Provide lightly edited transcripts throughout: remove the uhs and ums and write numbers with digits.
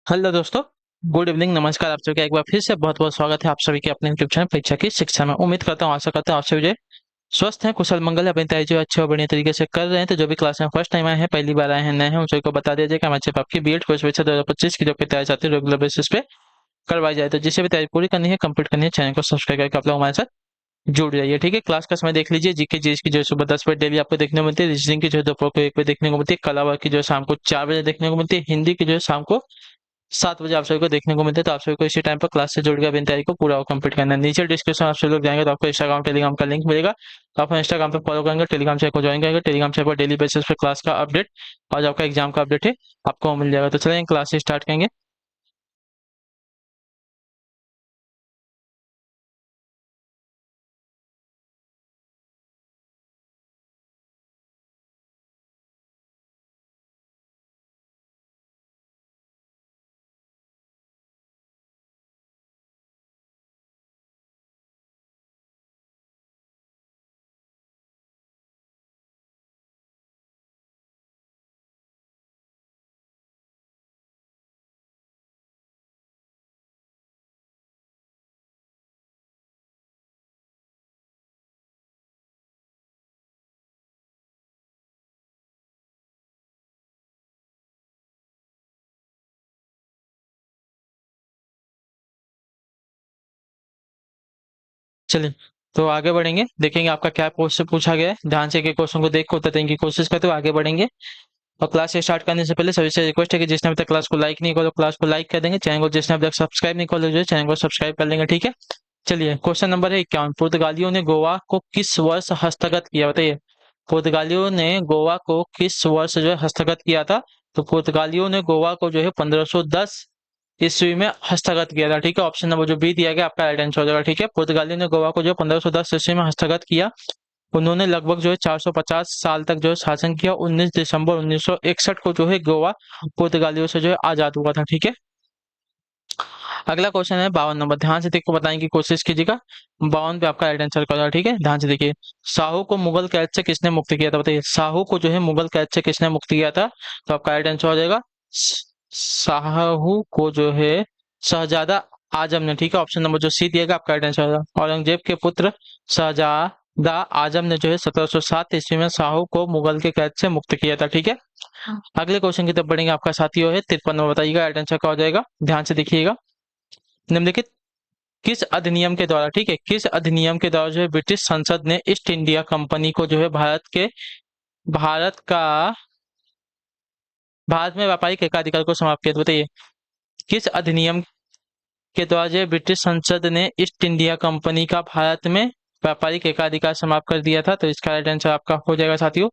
Hello दोस्तों। Good evening, नमस्कार। आप सभी का एक बार फिर से बहुत बहुत स्वागत है आप सभी के अपने यूट्यूब चैनल परीक्षा की शिक्षा में। उम्मीद करता हूँ, आशा करता हूँ आप सभी जो है स्वस्थ हैं, कुशल मंगल है, अपनी तैयारी जो है अच्छे और बढ़िया तरीके से कर रहे हैं। तो जो भी क्लास में फर्स्ट टाइम आए हैं, पहली बार आए हैं, नए हैं, उन सभी को बता दिया जाए कि हमारे सिर्फ आपकी बीएड कोर्स परीक्षा 2025 की जो आपकी तैयारी चाहते हैं रेगुलर बेसिस पे करवाई जाए। तो जिसे भी तैयारी पूरी करनी है, कंप्लीट करनी है, चैनल को सब्सक्राइब करके आप लोग हमारे साथ जुड़ जाइए। ठीक है, क्लास का समय देख लीजिए। जीके जीएस की जो है सुबह 10 बजे डेली आपको देखने को मिलती है। रीजनिंग की जो है दोपहर को 1 बजे देखने को मिलती है। कला वर्ग की जो है शाम को 4 बजे देखने को मिलती है। हिंदी की जो है शाम को 7 बजे आप सभी को देखने को मिलते हैं। तो आप सभी को इसी टाइम पर क्लास से जुड़ के अपनी तैयारी को पूरा और कंप्लीट करना है। नीचे डिस्क्रिप्शन आप सभी लोग जाएंगे तो आपको इंस्टाग्राम टेलीग्राम का लिंक मिलेगा। तो आप इंस्टाग्राम पे फॉलो करेंगे, टेलीग्राम चैनल को ज्वाइन करेंगे। टेलीग्राम चैनल पर डेली बेसिस पे क्लास का अपडेट और जो आपका एग्जाम का अपडेट है आपको मिल जाएगा। तो चलिए क्लास से स्टार्ट करेंगे। चलिए, तो आगे बढ़ेंगे, देखेंगे आपका क्या क्वेश्चन पूछा गया है। ध्यान से क्वेश्चन को देख कर उत्तर देने की कोशिश करते हुए आगे बढ़ेंगे। और क्लास स्टार्ट करने से पहले सभी से रिक्वेस्ट है कि जिसने अभी तक क्लास को लाइक नहीं किया तो क्लास को लाइक कर देंगे। चैनल को जिसने अभी तक सब्सक्राइब नहीं किया जो है चैनल को सब्सक्राइब कर लेंगे। ठीक है, चलिए क्वेश्चन नंबर है 51। पुर्तगालियों ने गोवा को किस वर्ष हस्तगत किया, बताइए। पुर्तगालियों ने गोवा को किस वर्ष जो है हस्तगत किया था। तो पुर्तगालियों ने गोवा को जो है 1510 ईस्वी में हस्तगत किया था। ठीक है, ऑप्शन नंबर जो बी दिया गया आपका राइट आंसर हो जाएगा। ठीक है, पुर्तगालियों ने गोवा को जो 1510 ईस्वी में हस्तगत किया। उन्होंने लगभग जो है 450 साल तक जो है शासन किया। 19 दिसंबर 1961 को जो है गोवा पुर्तगालियों से जो है आजाद हुआ था। ठीक है, अगला क्वेश्चन है 52 नंबर। ध्यान से देखो, बताने की कोशिश कीजिएगा। 52 पे आपका राइट आंसर क्या होगा। ठीक है, ध्यान से देखिए। शाहू को मुगल कैद से किसने मुक्त किया था, बताइए। शाहू को जो है मुगल कैद से किसने मुक्त किया था। तो आपका राइट आंसर हो जाएगा शाहू को जो है शहजादा आजम ने। ठीक है, ऑप्शन नंबर जो सी दिएगा आपका राइट आंसर होगा। औरंगजेब के पुत्र शहजादा आजम ने जो है 1707 ईस्वी में शाहू को मुगल के कैद से मुक्त किया था। ठीक है, अगले क्वेश्चन की तरफ बढ़ेंगे। आपका साथी है 53 नंबर, बताइएगा राइट आंसर क्या हो जाएगा। ध्यान से देखिएगा। निम्नलिखित किस अधिनियम के द्वारा, ठीक है, किस अधिनियम के द्वारा जो है ब्रिटिश संसद ने ईस्ट इंडिया कंपनी को जो है भारत का भारत में व्यापारिक एकाधिकार को समाप्त किया, तो बताइए किस अधिनियम के द्वारा जो है ब्रिटिश संसद ने ईस्ट इंडिया कंपनी का भारत में व्यापारिक एकाधिकार समाप्त कर दिया था। तो इसका राइट आंसर आपका हो जाएगा साथियों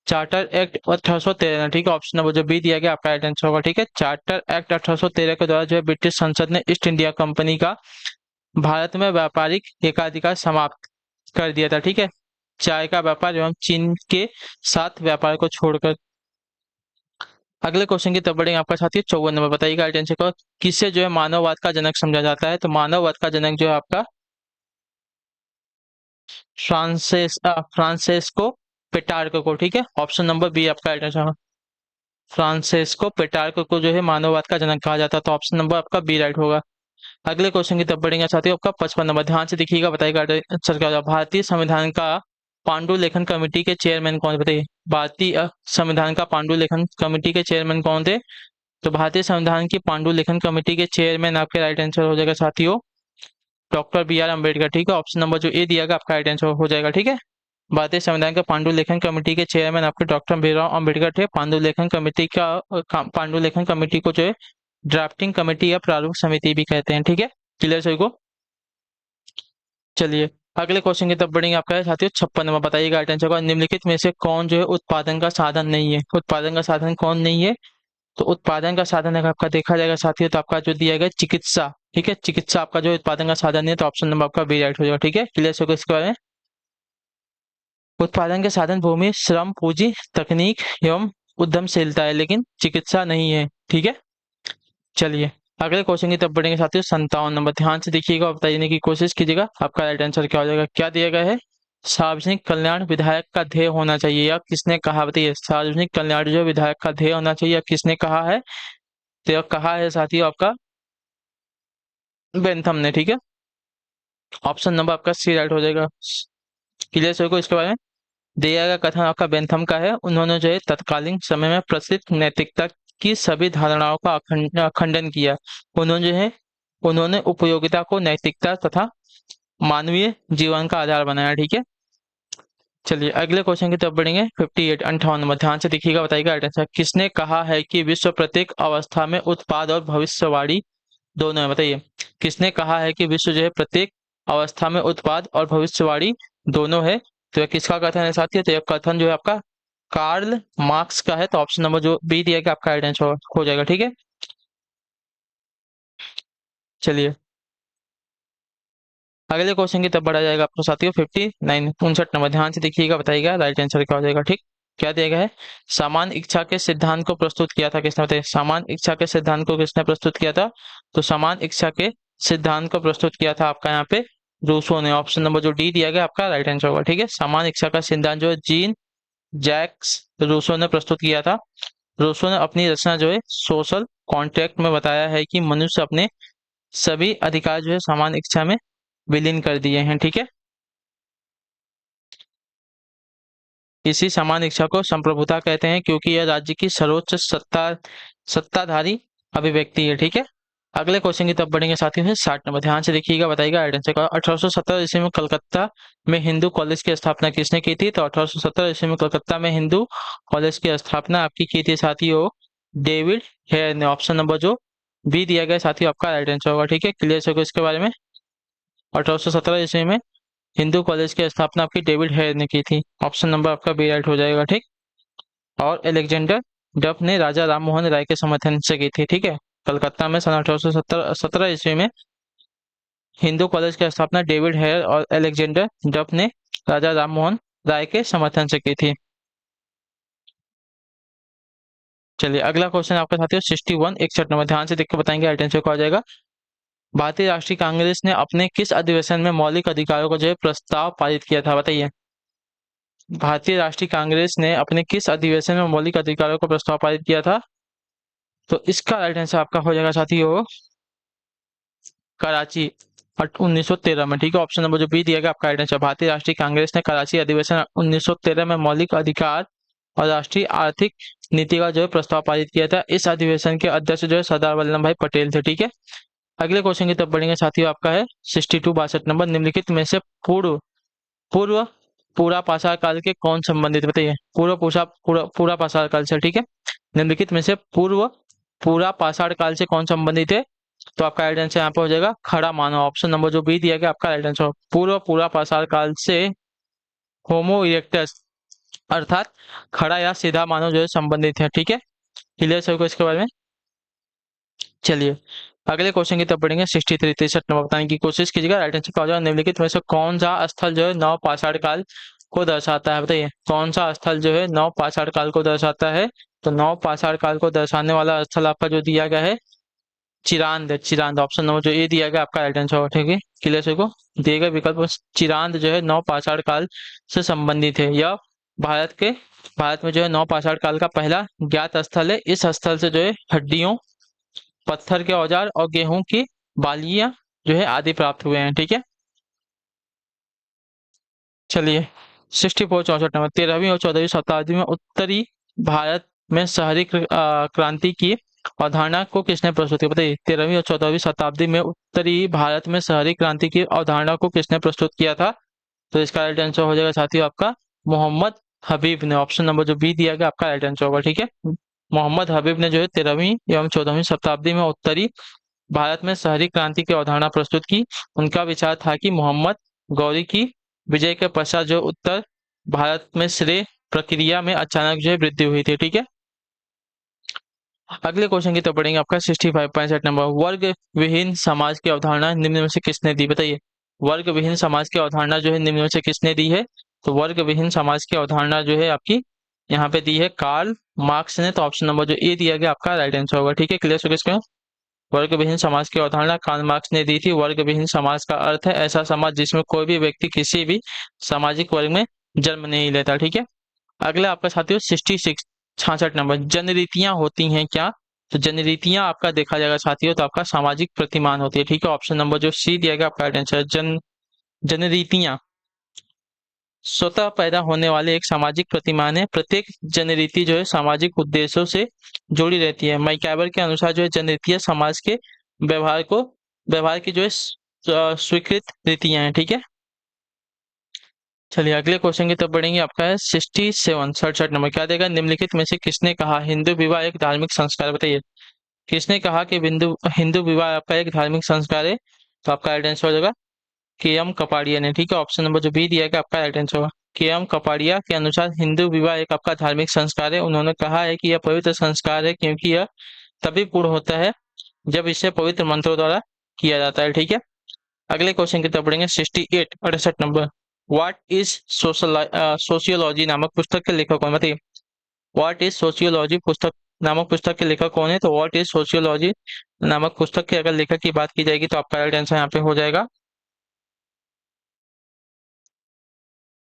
चार्टर एक्ट 1813। ठीक है, ऑप्शन नंबर जो बी दिया गया आपका राइट आंसर होगा। ठीक है, चार्टर एक्ट 1813 के द्वारा जो है ब्रिटिश संसद ने ईस्ट इंडिया कंपनी का भारत में व्यापारिक एकाधिकार समाप्त कर दिया था। ठीक है, चाय का व्यापार एवं चीन के साथ व्यापार को छोड़कर। अगले क्वेश्चन की तरफ बढ़ेंगे। आपका साथी 54 नंबर, बताइएगा राइट आंसर को। किससे जो है मानववाद का जनक समझा जाता है। तो मानववाद का जनक जो है आपका फ्रांसेस्को पेटार्क को। ठीक है, ऑप्शन नंबर बी आपका राइट आंसर। फ्रांसेस्को पेटार्क को जो है मानववाद का जनक कहा जाता है। तो ऑप्शन नंबर आपका बी राइट होगा। अगले क्वेश्चन की तरफ बढ़ेंगे साथियों। आपका 55 नंबर, ध्यान से देखिएगा, बताइएगा आंसर क्या होगा। भारतीय संविधान का पांडु लेखन कमेटी के चेयरमैन कौन, बताइए। भारतीय संविधान का पांडु लेखन कमेटी के चेयरमैन कौन थे। तो भारतीय संविधान की पांडु लेखन कमेटी के चेयरमैन आपके राइट आंसर हो जाएगा साथियों डॉक्टर बी आर अम्बेडकर। ठीक है, ऑप्शन नंबर जो ए दिया गया आपका राइट आंसर हो जाएगा। ठीक है, भारतीय संविधान के पांडु लेखन कमेटी के चेयरमैन आपके डॉक्टर भीमराव अम्बेडकर थे। पांडु लेखन कमेटी का पांडु लेखन कमेटी को जो है ड्राफ्टिंग कमेटी या प्रारूप समिति भी कहते हैं। ठीक है, क्लियर सभी को। चलिए अगले क्वेश्चन की तरफ बढ़ेंगे। आपका है साथियों 56 नंबर, बताइएगा राइट आंसर को। निम्नलिखित में से कौन जो है उत्पादन का साधन नहीं है। उत्पादन का साधन कौन नहीं है। तो उत्पादन का साधन अगर आपका देखा जाएगा साथियों तो आपका जो दिया गया चिकित्सा। ठीक है, चिकित्सा आपका जो उत्पादन का साधन है। तो ऑप्शन नंबर आपका बी राइट हो जाएगा। ठीक है, क्लियर होगा इसके बारे में। उत्पादन के साधन भूमि, श्रम, पूंजी, तकनीक एवं उद्यमशीलता है, लेकिन चिकित्सा नहीं है। ठीक है, चलिए अगले क्वेश्चन की तरफ बढ़ेंगे साथियों 57 नंबर, ध्यान से देखिएगा और बताने की कोशिश कीजिएगा आपका राइट आंसर क्या हो जाएगा। क्या दिया गया है। सार्वजनिक कल्याण विधायक का ध्येय होना चाहिए या किसने कहा, बताइए। सार्वजनिक कल्याण जो विधायक का ध्येय होना चाहिए या किसने कहा है। तो यह कहा है साथियों आपका बेंथम ने, ठीक है। ऑप्शन नंबर आपका सी राइट हो जाएगा। क्लियर सर को इसके बारे में दिया गया कथन आपका बेंथम का है। उन्होंने जो है तत्कालीन समय में प्रचलित नैतिकता की सभी धारणाओं का खंडन किया। उन्होंने जो है उन्होंने उपयोगिता को नैतिकता तथा मानवीय जीवन का आधार बनाया, ठीक है। चलिए अगले क्वेश्चन की तरफ बढ़ेंगे। 58 58 नंबर, ध्यान से देखिएगा, बताइएगा आंसर। किसने कहा है कि विश्व प्रत्येक अवस्था में उत्पाद और भविष्यवाणी दोनों है? बताइए, किसने कहा है कि विश्व जो है प्रत्येक अवस्था में उत्पाद और भविष्यवाणी दोनों है? तो यह किसका कथन है साथियों? तो यह कथन जो है आपका कार्ल मार्क्स का है। तो ऑप्शन नंबर जो बी दिया गया आपका राइट आंसर हो जाएगा, ठीक है। चलिए अगले क्वेश्चन की तरफ बढ़ा जाएगा आपको साथियों। 59 59 नंबर, ध्यान से देखिएगा, बताइएगा राइट आंसर क्या हो जाएगा, ठीक। क्या दिया गया है? समान इच्छा के सिद्धांत को प्रस्तुत किया था किसने? बताइए, समान इच्छा के सिद्धांत को किसने प्रस्तुत किया था? तो समान इच्छा के सिद्धांत को प्रस्तुत किया था आपका यहाँ पे रूसो ने। ऑप्शन नंबर जो डी दिया गया आपका राइट आंसर होगा, ठीक है। समान इच्छा का सिद्धांत जो है जीन जैक्स रूसो ने प्रस्तुत किया था। रूसो ने अपनी रचना जो है सोशल कॉन्ट्रैक्ट में बताया है कि मनुष्य अपने सभी अधिकार जो है समान इच्छा में विलीन कर दिए हैं, ठीक है। इसी समान इच्छा को संप्रभुता कहते हैं क्योंकि यह राज्य की सर्वोच्च सत्ताधारी अभिव्यक्ति है, ठीक है। अगले क्वेश्चन की तरफ बढ़ेंगे साथियों से। 60 नंबर, ध्यान से देखिएगा, बताइएगा आइडेंटिटी का। 1870 ईस्वी में कलकत्ता में हिंदू कॉलेज की स्थापना किसने की थी? तो 1870 ईस्वी में कलकत्ता में हिंदू कॉलेज की स्थापना आपकी की थी साथियों डेविड हेयर ने। ऑप्शन नंबर जो बी दिया गया साथियों आपका राइट आंसर होगा, ठीक है। क्लियर से इसके बारे में 1817 ईस्वी में हिंदू कॉलेज की स्थापना आपकी डेविड हेयर ने की थी। ऑप्शन नंबर आपका बी राइट हो जाएगा, ठीक। और एलेक्जेंडर डफ ने राजा राममोहन राय के समर्थन से की थी, ठीक है। कलकत्ता में सन 1817 ईस्वी में हिंदू कॉलेज की स्थापना डेविड हेयर और एलेक्जेंडर डफ ने राजा राममोहन राय के समर्थन से की थी। चलिए अगला क्वेश्चन आपका साथियों 61 61 नंबर, ध्यान से देख के बताएंगे आंसर क्या हो जाएगा। भारतीय राष्ट्रीय कांग्रेस ने अपने किस अधिवेशन में मौलिक अधिकारों को जो है प्रस्ताव पारित किया था? बताइए, भारतीय राष्ट्रीय कांग्रेस ने अपने किस अधिवेशन में मौलिक अधिकारों को प्रस्ताव पारित किया था? तो इसका राइट आंसर आपका हो जाएगा साथियों कराची 1913 में, ठीक है। ऑप्शन नंबर जो बी दिया गया आपका राइट आंसर। भारतीय राष्ट्रीय कांग्रेस ने कराची अधिवेशन 1913 में मौलिक अधिकार और राष्ट्रीय आर्थिक नीति का जो है प्रस्ताव पारित किया था। इस अधिवेशन के अध्यक्ष जो है सरदार वल्लभ भाई पटेल थे, ठीक है। अगले क्वेश्चन की तरफ बढ़ेंगे साथियों, आपका है 62 नंबर। निम्नलिखित में से पूर्व पूर्व पूरा पाषाण काल के कौन संबंधित? बताइए, पूरा पाषाण काल से, ठीक है। निम्नलिखित में से पूर्व पूरा पाषाण काल से कौन संबंधित है? तो आपका राइट आंसर यहाँ पे हो जाएगा खड़ा मानव। ऑप्शन नंबर जो बी दिया गया आपका राइट आंसर। पूरा पाषाण काल से होमो इरेक्टस अर्थात खड़ा या सीधा मानव जो है संबंधित है, ठीक है। क्लियर सबको इसके बारे में? चलिए अगले क्वेश्चन की तरफ बढ़ेंगे। 63 नंबर, बताने की कोशिश कीजिएगा राइट आंसर क्या हो जाएगा। निम्नलिखित में से कौन सा स्थल जो है नव पाषाण काल को दर्शाता है? बताइए, कौन सा स्थल जो है नव पाषाण काल को दर्शाता है? तो नव पाषाण काल को दर्शाने वाला स्थल आपका जो दिया गया है चिरांद। चिरांद ऑप्शन नंबर जो ए दिया गया आपका राइट आंसर होगा, ठीक है। क्लियर से को दिए गए विकल्प चिरांद जो है नव पाषाण काल से संबंधित है। यह भारत में जो है नव पाषाण काल का पहला ज्ञात स्थल है। इस स्थल से जो है हड्डियों, पत्थर के औजार और गेहूं की बालियां जो है आदि प्राप्त हुए हैं, ठीक है। चलिए 64 64 नंबर, 13वीं और 14वीं शताब्दी में उत्तरी भारत में शहरी क्रांति की अवधारणा को किसने प्रस्तुत किया? बताइए, 13वीं और 14वीं शताब्दी में उत्तरी भारत में शहरी क्रांति की अवधारणा को किसने प्रस्तुत किया था? तो इसका राइट आंसर हो जाएगा साथियों आपका मोहम्मद हबीब ने। ऑप्शन नंबर जो बी दिया गया आपका राइट आंसर होगा, ठीक है। मोहम्मद हबीब ने जो है 13वीं एवं 14वीं शताब्दी में उत्तरी भारत में शहरी क्रांति की अवधारणा प्रस्तुत की। उनका विचार था कि मोहम्मद गौरी की विजय के पश्चात जो उत्तर भारत में श्रेय प्रक्रिया में अचानक जो है वृद्धि हुई थी, ठीक है। अगले क्वेश्चन की तरफ बढ़ेंगे आपका 65 नंबर। वर्ग विहीन समाज की अवधारणा निम्न में से किसने दी? बताइए, वर्ग विहीन समाज की अवधारणा जो है निम्न में से किसने दी है? तो वर्ग विहीन समाज की अवधारणा जो है आपकी यहाँ पे दी है कार्ल मार्क्स ने। तो ऑप्शन नंबर जो ए दिया गया आपका राइट आंसर होगा, ठीक है। क्लियर हो गया? वर्ग विहीन समाज की अवधारणा कार्ल मार्क्स ने दी थी। वर्ग विहीन समाज का अर्थ है ऐसा समाज जिसमें कोई भी व्यक्ति किसी भी सामाजिक वर्ग में जन्म नहीं लेता, ठीक है। अगला आपका साथियों 66 नंबर, जनरीतियां होती हैं क्या? तो जनरीतियां आपका देखा जाएगा साथियों, तो आपका सामाजिक प्रतिमान होती है। ठीक है, ऑप्शन नंबर जो सी दिया गया आपका राइट आंसर। जनरीतियां स्वतः पैदा होने वाले एक सामाजिक प्रतिमान है। प्रत्येक जनरीति जो है सामाजिक उद्देश्यों से जुड़ी रहती है। मैक्यावर के अनुसार जो है जनरीतियां समाज के व्यवहार को व्यवहार की जो है स्वीकृत रीतियां हैं। ठीक है, चलिए अगले क्वेश्चन की तरफ बढ़ेंगे। आपका है 67 नंबर। क्या देगा? निम्नलिखित में से किसने कहा हिंदू विवाह एक धार्मिक संस्कार? बताइए, किसने कहा कि बिंदु हिंदू विवाह आपका एक धार्मिक संस्कार है? तो आपका राइट आंसर हो जाएगा के एम कपाड़िया ने। ठीक है, ऑप्शन नंबर जो बी दिया गया आपका राइट आंसर होगा। के एम कपाड़िया के अनुसार हिंदू विवाह एक आपका धार्मिक संस्कार है। उन्होंने कहा है कि यह पवित्र संस्कार है क्योंकि यह तभी पूर्ण होता है जब इसे पवित्र मंत्रों द्वारा किया जाता है। ठीक है, अगले क्वेश्चन की तरफ बढ़ेंगे। 68 नंबर। व्हाट इज सोशियोलॉजी नामक पुस्तक के लेखक कौन? बताइए, व्हाट इज सोशियोलॉजी पुस्तक नामक पुस्तक के लेखक कौन है? तो व्हाट इज सोशियोलॉजी नामक पुस्तक के अगर लेखक की बात की जाएगी तो आपका राइट आंसर यहाँ पे हो जाएगा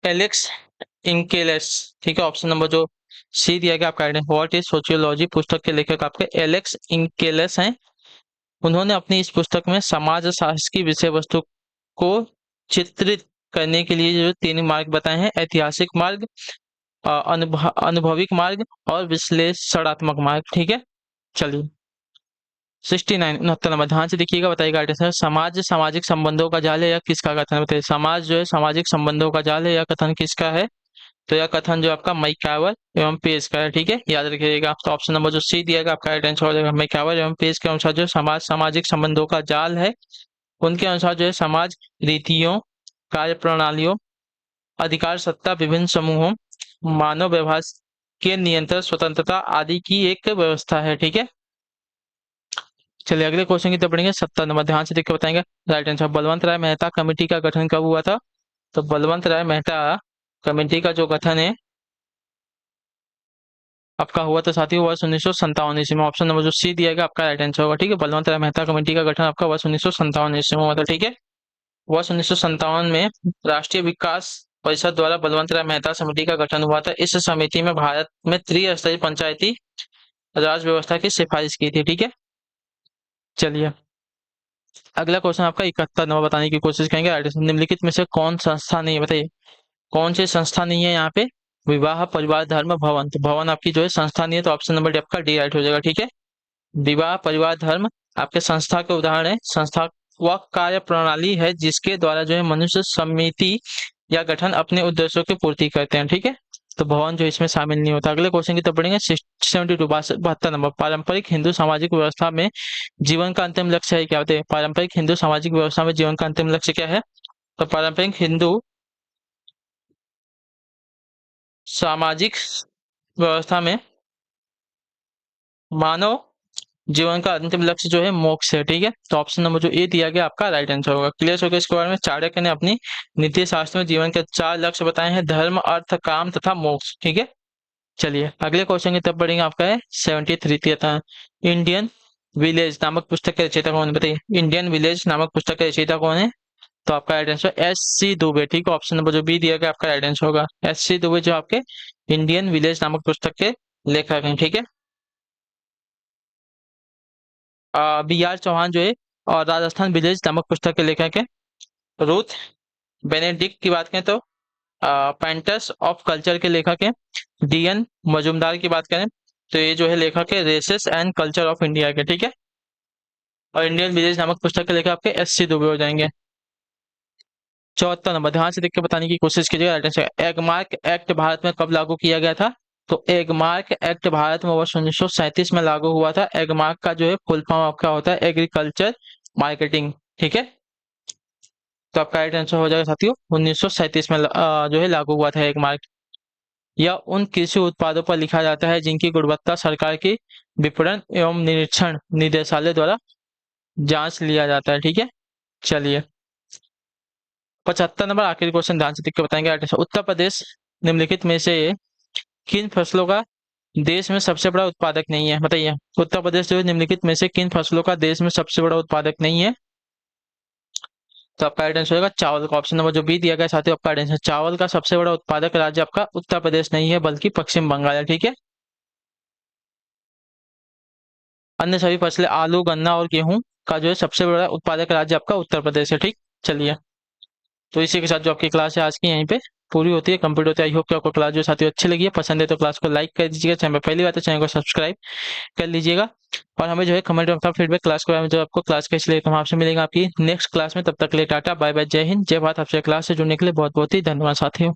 एलेक्स इंकेलेस। ठीक है, ऑप्शन नंबर जो सी दिया गया आपका right answer. What is sociology पुस्तक के लेखक आपके एलेक्स इंकेलेस हैं। उन्होंने अपनी इस पुस्तक में समाज शास्त्र की विषय वस्तु को चित्रित करने के लिए जो 3 मार्ग बताए हैं: ऐतिहासिक मार्ग, अनुभविक मार्ग और विश्लेषणात्मक मार्ग। ठीक है, चलिए 69 नंबर। ध्यान से देखिएगा, बताइएगा आंसर। समाज सामाजिक संबंधों का जाल है या किसका कथन? बताइए, समाज जो है सामाजिक संबंधों का जाल है या कथन किसका है? तो यह कथन जो आपका मैक्यावर एवं पेज का है। ठीक है, याद रखिएगा। तो ऑप्शन नंबर जो सी दिया गया आपका राइट आंसर हो जाएगा। मैक्यावर एवं पेज के अनुसार जो समाज सामाजिक संबंधों का जाल है, उनके अनुसार जो है समाज रीतियों, कार्य प्रणालियों, अधिकार सत्ता, विभिन्न समूहों, मानव व्यवहार के नियंत्रण, स्वतंत्रता आदि की एक व्यवस्था है। ठीक है, चलिए अगले क्वेश्चन की तरफ बढ़ेंगे। 70 नंबर। ध्यान से देख के बताएंगे राइट आंसर। बलवंत राय मेहता कमेटी का गठन कब हुआ था? तो बलवंत राय मेहता कमेटी का जो गठन है आपका हुआ था साथियों वर्ष 1957 ईस्वी में। ऑप्शन नंबर जो सी दिया गया आपका राइट आंसर होगा। ठीक है, बलवंत राय मेहता कमेटी का गठन आपका वर्ष 1957 ईस्वी में हुआ था। ठीक है, वर्ष 1957 में राष्ट्रीय विकास परिषद द्वारा बलवंत राय मेहता समिति का गठन हुआ था। इस समिति में भारत में त्रिस्तरीय पंचायती राज व्यवस्था की सिफारिश की थी। ठीक है, चलिए अगला क्वेश्चन आपका 71 नंबर बताने की कोशिश करेंगे। निम्नलिखित में से कौन संस्था नहीं है? बताइए, कौन सी संस्था नहीं है यहाँ पे? विवाह, परिवार, धर्म, भवन। तो भवन आपकी जो है संस्था नहीं है, तो ऑप्शन नंबर डी आपका डी राइट हो जाएगा। ठीक है, विवाह, परिवार, धर्म आपके संस्था के उदाहरण है। संस्था वह कार्य प्रणाली है जिसके द्वारा जो है मनुष्य समिति या गठन अपने उद्देश्यों की पूर्ति करते हैं। ठीक है, तो भवन जो इसमें शामिल नहीं होता। अगले क्वेश्चन की तरफ बढ़ेंगे। 72 72 नंबर। पारंपरिक हिंदू सामाजिक व्यवस्था में जीवन का अंतिम लक्ष्य है क्या? बताइए, पारंपरिक हिंदू सामाजिक व्यवस्था में जीवन का अंतिम लक्ष्य क्या है? तो पारंपरिक हिंदू सामाजिक व्यवस्था में मानव जीवन का अंतिम लक्ष्य जो है मोक्ष है। ठीक है, तो ऑप्शन नंबर जो ए दिया गया आपका राइट आंसर होगा। क्लियर हो गया इसके बारे में? चाणक्य ने अपनी नीति शास्त्र में जीवन के 4 लक्ष्य बताए हैं: धर्म, अर्थ, काम तथा मोक्ष। ठीक है, चलिए अगले क्वेश्चन की तरफ बढ़ेंगे। आपका है 73 इंडियन विलेज नामक पुस्तक के रचयिता कौन है? बताइए, इंडियन विलेज नामक पुस्तक के रचयिता कौन है? तो आपका right answer S C Dubey. ठीक है, ऑप्शन नंबर जो बी दिया गया आपका राइट आंसर होगा। एस सी दुबे जो आपके इंडियन विलेज नामक पुस्तक के लेखक हैं। ठीक है, बी आर चौहान जो है और राजस्थान विलेज नामक पुस्तक के लेखक है। रूथ बेनेडिक्ट की बात करें तो पेंटस ऑफ कल्चर के लेखक हैं। डीएन मजुमदार की बात करें तो ये जो है लेखक है races and culture of India के। ठीक है, और इंडियन विलेज नामक पुस्तक के लेखक आपके एस सी दुबे हो जाएंगे। 74 नंबर। ध्यान से देख के बताने की कोशिश कीजिएगा। एगमार्क एक्ट भारत में कब लागू किया गया था? तो एगमार्क एक्ट भारत में वर्ष 1937 में लागू हुआ था। एगमार्क का जो है फुल फॉर्म आपका होता है एग्रीकल्चर मार्केटिंग। ठीक है, तो आपका राइट आंसर हो जाएगा साथियों 1937 में जो है लागू हुआ था एगमार्क। यह उन कृषि उत्पादों पर लिखा जाता है जिनकी गुणवत्ता सरकार की विपणन एवं निरीक्षण निदेशालय द्वारा जांच लिया जाता है। ठीक है, चलिए 75 नंबर आखिरी क्वेश्चन ध्यान से देख के बताएंगे। उत्तर प्रदेश निम्नलिखित में से किन फसलों का देश में सबसे बड़ा उत्पादक नहीं है? बताइए, उत्तर प्रदेश जो है निम्नलिखित में से किन फसलों का देश में सबसे बड़ा उत्पादक नहीं है? तो आपका राइट आंसर होगा चावल का। ऑप्शन नंबर जो बी दिया गया साथियों आपका राइट आंसर। चावल का सबसे बड़ा उत्पादक राज्य आपका उत्तर प्रदेश नहीं है बल्कि पश्चिम बंगाल है। ठीक है, अन्य सभी फसलें आलू, गन्ना और गेहूं का जो है सबसे बड़ा उत्पादक राज्य आपका उत्तर प्रदेश है। ठीक, चलिए, तो इसी के साथ जो आपकी क्लास है आज की यहीं पे पूरी होती है, कंप्लीट होती है। आई होप कि आपको क्लास जो साथियों अच्छी लगी है, पसंद है तो क्लास को लाइक कर दीजिएगा, चैनल पर पहली बार तो चैनल को सब्सक्राइब कर लीजिएगा, और हमें जो है कमेंट में अपना फीडबैक क्लास के बारे में जो आपको क्लास कैसी लगी, तो हम आपसे मिलेंगे आपकी नेक्स्ट क्लास में। तब तक के लिए टाटा बाय बाय, जय हिंद, जय भारत। आपसे क्लास से जुड़ने के लिए बहुत बहुत ही धन्यवाद साथियों।